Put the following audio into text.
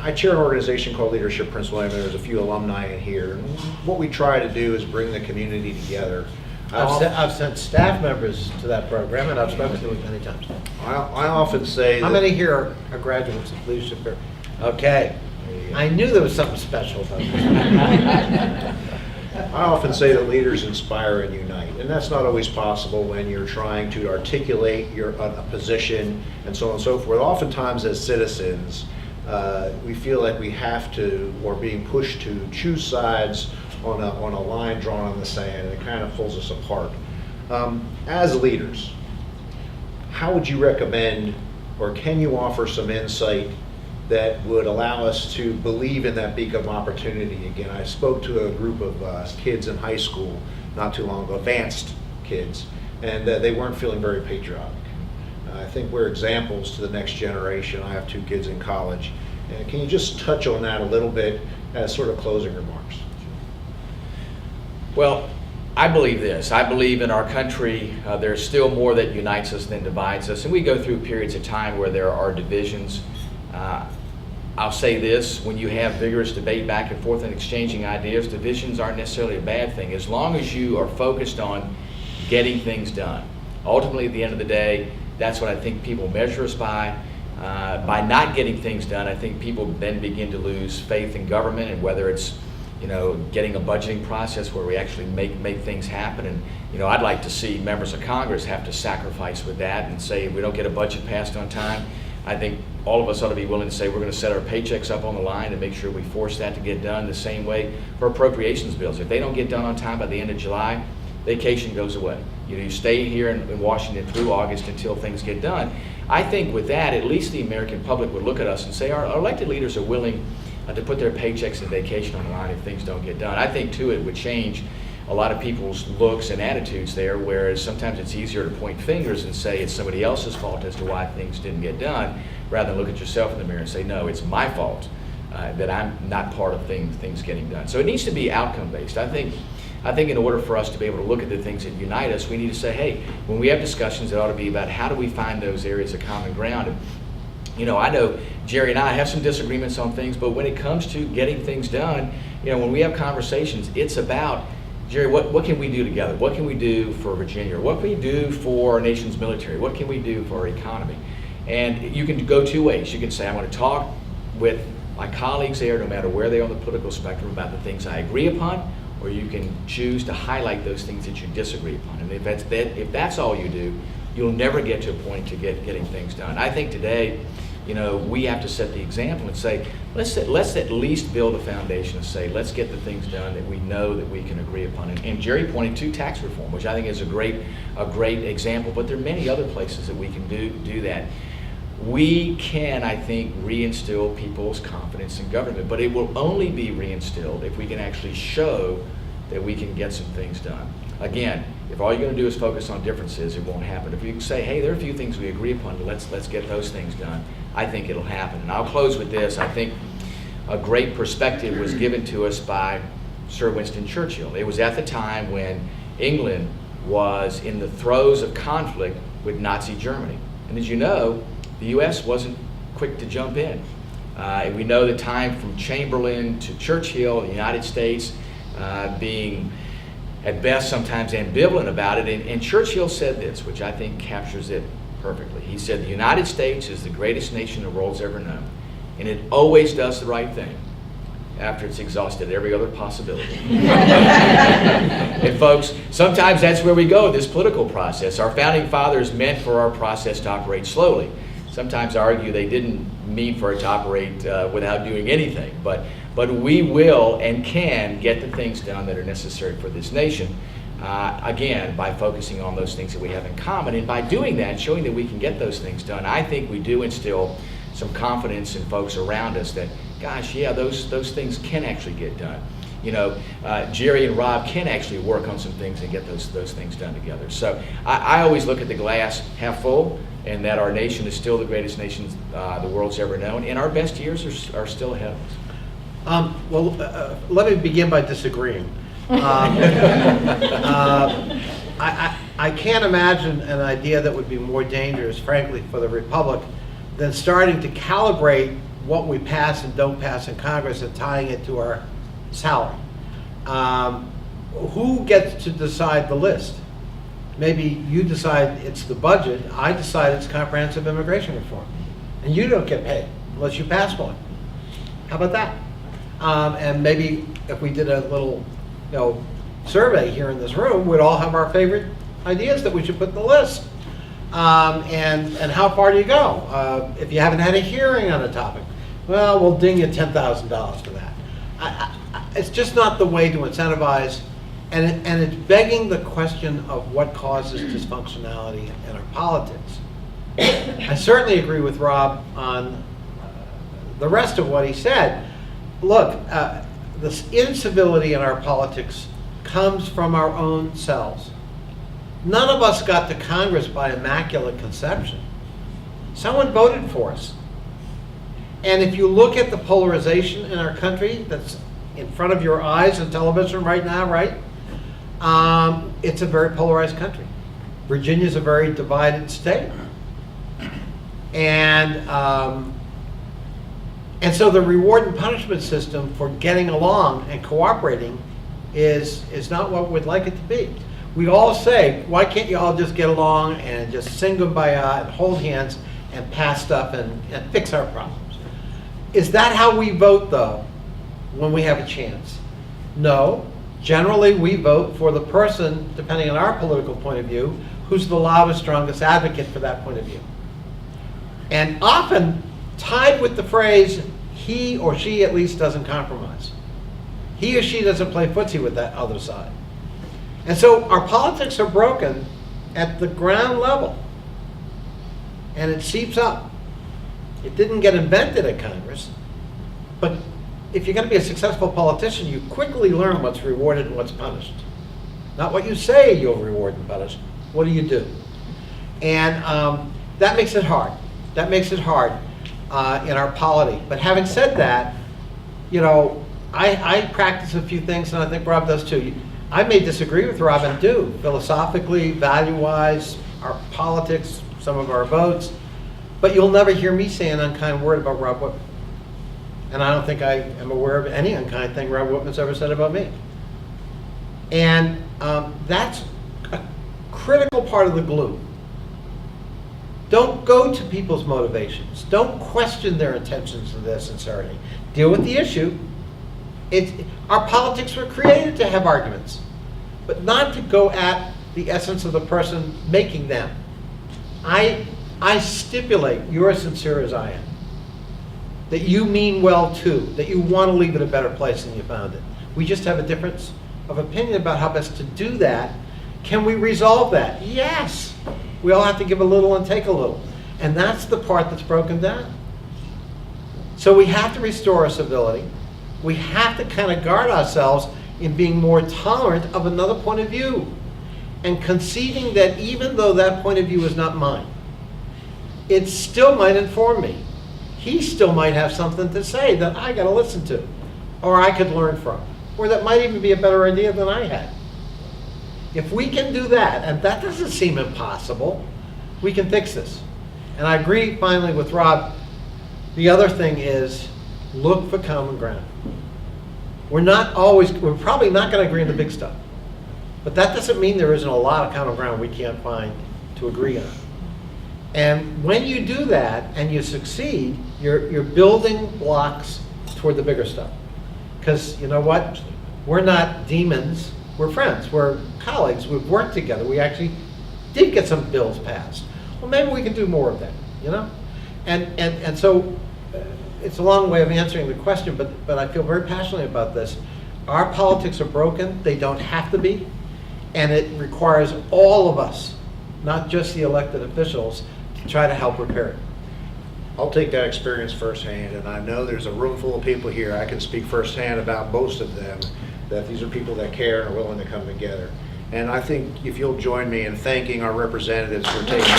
I chair an organization called Leadership Principle, and there's a few alumni in here. And what we try to do is bring the community together. I've sent staff members to that program, and I've spoken to them many times. I often say How that, many here are graduates of leadership here? Okay. I knew there was something special about this. I often say that leaders inspire and unite, and that's not always possible when you're trying to articulate a position and so on and so forth. Oftentimes as citizens, we feel like we have to, or being pushed to choose sides on a line drawn on the sand, and it kind of pulls us apart. As leaders, how would you recommend, or can you offer some insight that would allow us to believe in that beacon of opportunity again? I spoke to a group of kids in high school not too long ago, advanced kids, and they weren't feeling very patriotic. I think we're examples to the next generation. I have 2 kids in college. And can you just touch on that a little bit as sort of closing remarks? Well, I believe this. I believe in our country there's still more that unites us than divides us, and we go through periods of time where there are divisions. I'll say this, when you have vigorous debate back and forth and exchanging ideas, divisions aren't necessarily a bad thing, as long as you are focused on getting things done. Ultimately, at the end of the day, that's what I think people measure us by. By not getting things done, I think people then begin to lose faith in government, and whether it's getting a budgeting process where we actually make things happen. And I'd like to see members of Congress have to sacrifice with that and say, if we don't get a budget passed on time, I think all of us ought to be willing to say we're going to set our paychecks up on the line and make sure we force that to get done the same way for appropriations bills. If they don't get done on time by the end of July, vacation goes away. You stay here in Washington through August until things get done. I think with that, at least the American public would look at us and say our elected leaders are willing to put their paychecks and vacation on the line if things don't get done. I think too it would change a lot of people's looks and attitudes there, whereas sometimes it's easier to point fingers and say it's somebody else's fault as to why things didn't get done, rather than look at yourself in the mirror and say, no, it's my fault that I'm not part of things getting done. So it needs to be outcome based. I think in order for us to be able to look at the things that unite us, we need to say, hey, when we have discussions, it ought to be about how do we find those areas of common ground. And, I know Gerry and I have some disagreements on things, but when it comes to getting things done, when we have conversations, it's about, Gerry, what can we do together? What can we do for Virginia? What can we do for our nation's military? What can we do for our economy? And you can go 2 ways. You can say, I'm going to talk with my colleagues there, no matter where they are on the political spectrum, about the things I agree upon, or you can choose to highlight those things that you disagree upon. And if that's all you do, you'll never get to a point to getting things done. I think today, we have to set the example and say, let's at least build a foundation and say, let's get the things done that we know that we can agree upon. And Gerry pointed to tax reform, which I think is a great example, but there are many other places that we can do that. We can, I think, reinstill people's confidence in government, but it will only be reinstilled if we can actually show that we can get some things done. Again, if all you're going to do is focus on differences, it won't happen. If you can say, hey, there are a few things we agree upon, but let's get those things done, I think it'll happen. And I'll close with this. I think a great perspective was given to us by Sir Winston Churchill. It was at the time when England was in the throes of conflict with Nazi Germany. And as you know, the U.S. wasn't quick to jump in. We know the time from Chamberlain to Churchill, the United States being at best sometimes ambivalent about it, and Churchill said this, which I think captures it perfectly. He said, the United States is the greatest nation the world's ever known, and it always does the right thing after it's exhausted every other possibility. And folks, sometimes that's where we go in this political process. Our founding fathers meant for our process to operate slowly. Sometimes I argue they didn't mean for it to operate without doing anything, but we will and can get the things done that are necessary for this nation, again, by focusing on those things that we have in common. And by doing that, showing that we can get those things done, I think we do instill some confidence in folks around us that, gosh, yeah, those things can actually get done. Gerry and Rob can actually work on some things and get those things done together. So I always look at the glass half full, and that our nation is still the greatest nation the world's ever known, and our best years are still ahead of us. Let me begin by disagreeing. I can't imagine an idea that would be more dangerous, frankly, for the Republic than starting to calibrate what we pass and don't pass in Congress and tying it to our salary. Who gets to decide the list? Maybe you decide it's the budget, I decide it's comprehensive immigration reform. And you don't get paid unless you pass one. How about that? And maybe if we did a little, survey here in this room, we'd all have our favorite ideas that we should put in the list. And how far do you go? If you haven't had a hearing on a topic, well, we'll ding you $10,000 for that. It's just not the way to incentivize, and it's begging the question of what causes dysfunctionality in our politics. I certainly agree with Rob on the rest of what he said. Look, this incivility in our politics comes from our own selves. None of us got to Congress by immaculate conception. Someone voted for us. And if you look at the polarization in our country that's in front of your eyes on television right now, right? It's a very polarized country. Virginia's a very divided state. And so the reward and punishment system for getting along and cooperating is not what we'd like it to be. We all say, why can't you all just get along and just sing kumbaya and hold hands and pass stuff and fix our problems? Is that how we vote, though, when we have a chance? No. Generally, we vote for the person, depending on our political point of view, who's the loudest, strongest advocate for that point of view. And often tied with the phrase, he or she at least doesn't compromise. He or she doesn't play footsie with that other side. And so our politics are broken at the ground level. And it seeps up. It didn't get invented at Congress. But if you're going to be a successful politician, you quickly learn what's rewarded and what's punished. Not what you say you'll reward and punish. What do you do? And that makes it hard. That makes it hard in our polity. But having said that, I practice a few things, and I think Rob does too. I may disagree with Rob and do, philosophically, value-wise, our politics, some of our votes, but you'll never hear me say an unkind word about Rob Wittman. And I don't think I am aware of any unkind thing Rob Whitman's ever said about me. And that's a critical part of the glue. Don't go to people's motivations. Don't question their intentions and their sincerity. Deal with the issue. Our politics were created to have arguments, but not to go at the essence of the person making them. I stipulate you're as sincere as I am, that you mean well too, that you want to leave it a better place than you found it. We just have a difference of opinion about how best to do that. Can we resolve that? Yes. We all have to give a little and take a little. And that's the part that's broken down. So we have to restore our civility. We have to kind of guard ourselves in being more tolerant of another point of view and conceding that even though that point of view is not mine, it still might inform me. He still might have something to say that I got to listen to, or I could learn from, or that might even be a better idea than I had. If we can do that, and that doesn't seem impossible, we can fix this. And I agree finally with Rob. The other thing is look for common ground. We're probably not going to agree on the big stuff. But that doesn't mean there isn't a lot of common ground we can't find to agree on. And when you do that and you succeed, you're building blocks toward the bigger stuff. Because you know what? We're not demons. We're friends. We're colleagues. We've worked together. We actually did get some bills passed. Well, maybe we can do more of that, And so it's a long way of answering the question, but I feel very passionately about this. Our politics are broken. They don't have to be. And it requires all of us, not just the elected officials, to try to help repair it. I'll take that experience firsthand, and I know there's a room full of people here. I can speak firsthand about most of them, that these are people that care and are willing to come together. And I think if you'll join me in thanking our representatives for taking